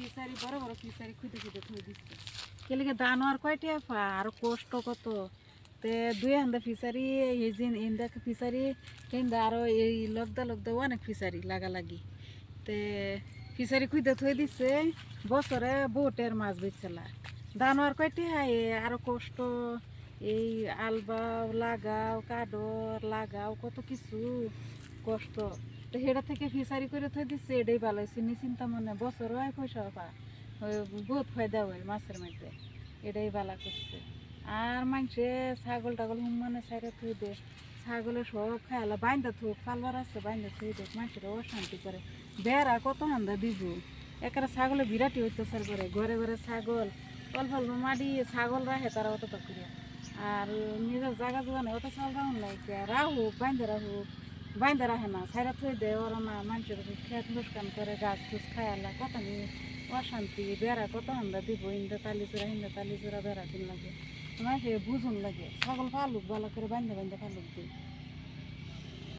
fishery বড় বড় fishery খুঁজে খুঁজে থই দিচ্ছে কেলিকে দানো আর কয়টা আর কষ্ট কত তে দুই হান্দা ফিসারি এই যে ইন্দা ফিসারি হিন্দা আরো এই লগদা অনেক ফিসারি লাগি তে ফিসারি খুঁজে থই দিচ্ছে বছরে বোটের মাছ বেচলা দানো আর কয়টা আরো কষ্ট এই আলবাও লাগাও কাডর লাগাও কত কিছু কষ্ট তো সেটা থেকে ফিসারি করে থই দিচ্ছে এটাই ভালো হয়েছে চিন্তা মনে বছর হয় পয়সা পা বহুত ফায়দা হয় মাছের মধ্যে এটাই ভালো করছে আর মানুষে ছাগল টাগল মানে সাইডে থই দে ছাগলে সব খায়ালা বাইন্দা থুক পালবার আছে বাইন্দা থই দেখ মানুষের অশান্তি করে বেড়া কত হান্দা দিব একেবারে ছাগলে বিরাটি হইতো সার করে ঘরে ঘরে ছাগল অল্প অল্প মাটি ছাগল রাখে তারা অত করিয়া আর নিজের জায়গা জোগানে অত চাল রাখুন লাগে রাহুক বাইন্দা রাখে না সাইরা থই দেয় ওরা না মানুষের খেত লোসকান করে গাছ ফুস খায়ালা কত নিয়ে অশান্তি বেড়া কত হান্দা দিব ইন্দা তালি চূড়া বেড়া দিন লাগে তোমার বুঝুন লাগে ছাগল ফালুক ভালো করে বাইন্দা ফালুক দিই